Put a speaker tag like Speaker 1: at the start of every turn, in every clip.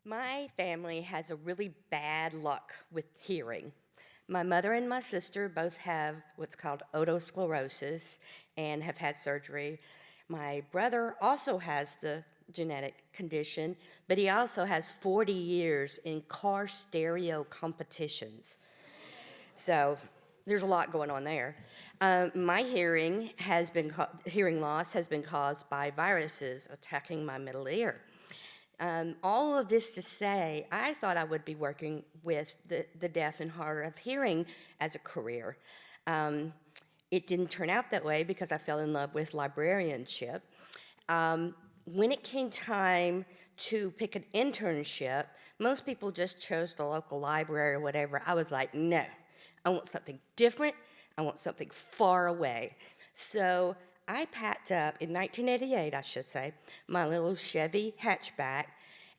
Speaker 1: My family has a really bad luck with hearing. My mother and my sister both have what's called otosclerosis and have had surgery. My brother also has the genetic condition, but he also has 40 years in car stereo competitions. So there's a lot going on there. My hearing loss has been caused by viruses attacking my middle ear. All of this to say, I thought I would be working with the deaf and hard of hearing as a career. It didn't turn out that way because I fell in love with librarianship. When it came time to pick an internship, most people just chose the local library or whatever. I was like, no, I want something different. I want something far away. So I packed up, in 1988, I should say, my little Chevy hatchback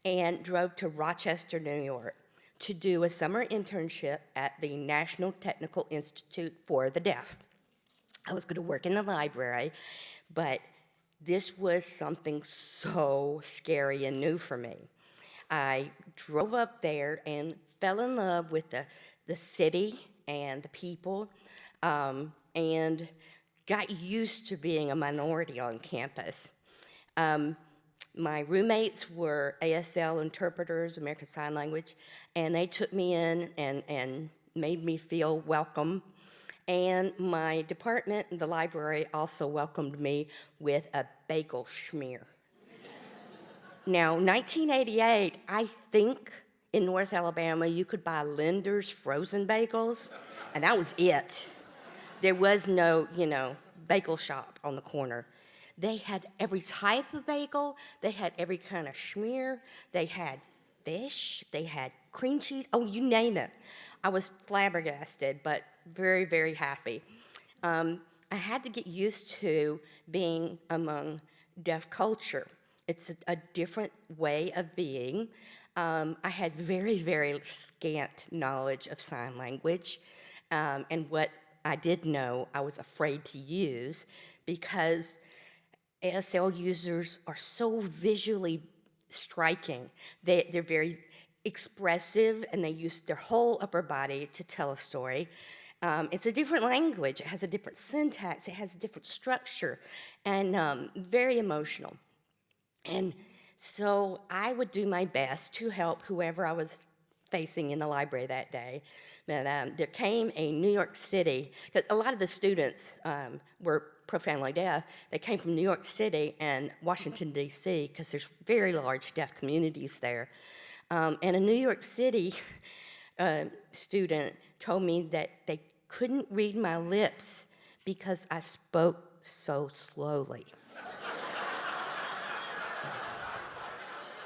Speaker 1: and drove to Rochester, New York to do a summer internship at the National Technical Institute for the Deaf. I was going to work in the library, but this was something so scary and new for me. I drove up there and fell in love with the city and the people, and got used to being a minority on campus. My roommates were ASL interpreters, American Sign Language, and they took me in and made me feel welcome. And my department, the library, also welcomed me with a bagel schmear. Now, 1988, I think in North Alabama you could buy Linder's frozen bagels, and that was it. There was no, bagel shop on the corner. They had every type of bagel. They had every kind of schmear. They had fish. They had cream cheese. Oh, you name it. I was flabbergasted, but very, very happy. I had to get used to being among deaf culture. It's a different way of being. I had very, very scant knowledge of sign language, and what I did know I was afraid to use because ASL users are so visually striking. They're very expressive and they use their whole upper body to tell a story. It's a different language. It has a different syntax. It has a different structure and very emotional. And so I would do my best to help whoever I was facing in the library that day. But there came a New York City, because a lot of the students were profoundly deaf. They came from New York City and Washington, D.C., because there's very large deaf communities there. And a New York City student told me that they couldn't read my lips because I spoke so slowly.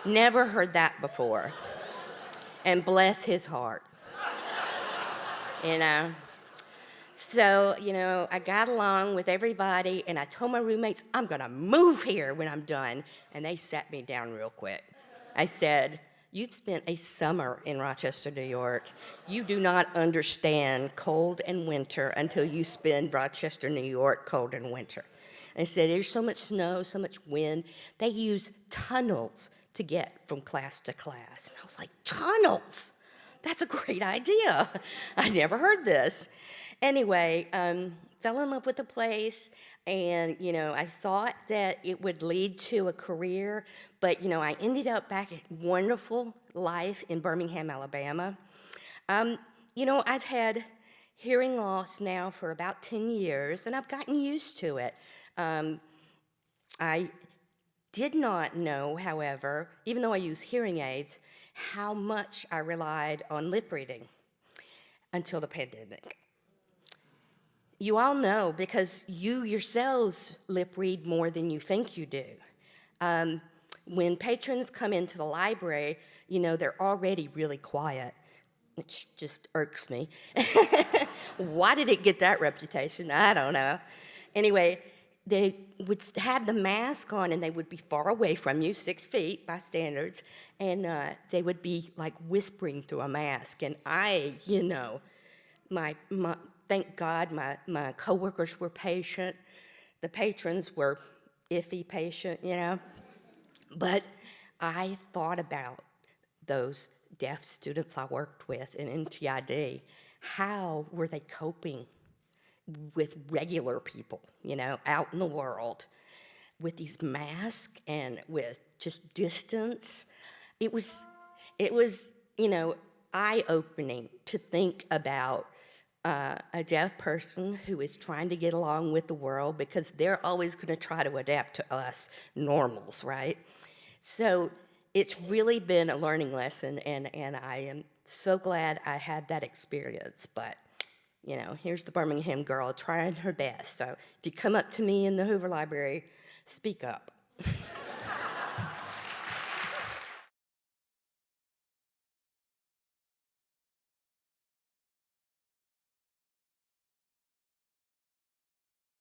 Speaker 1: Never heard that before. And bless his heart. So, I got along with everybody, and I told my roommates, I'm going to move here when I'm done. And they sat me down real quick. I said, you've spent a summer in Rochester, New York. You do not understand cold and winter until you spend Rochester, New York, cold and winter. And I said, there's so much snow, so much wind. They use tunnels to get from class to class. And I was like, tunnels? That's a great idea. I never heard this. Anyway, fell in love with the place, and, I thought that it would lead to a career, but, I ended up back at wonderful life in Birmingham, Alabama. I've had hearing loss now for about 10 years, and I've gotten used to it. I did not know, however, even though I use hearing aids, how much I relied on lip reading until the pandemic. You all know because you yourselves lip read more than you think you do. When patrons come into the library, they're already really quiet, which just irks me. Why did it get that reputation? I don't know. Anyway, they would have the mask on and they would be far away from you, 6 feet by standards, and they would be like whispering through a mask. And thank God my coworkers were patient. The patrons were iffy patient, But I thought about those deaf students I worked with in NTID, how were they coping with regular people, out in the world with these masks and with just distance? It was, eye-opening to think about a deaf person who is trying to get along with the world, because they're always going to try to adapt to us normals, right? So it's really been a learning lesson, and I am so glad I had that experience. But, here's the Birmingham girl trying her best. So if you come up to me in the Hoover Library, speak up.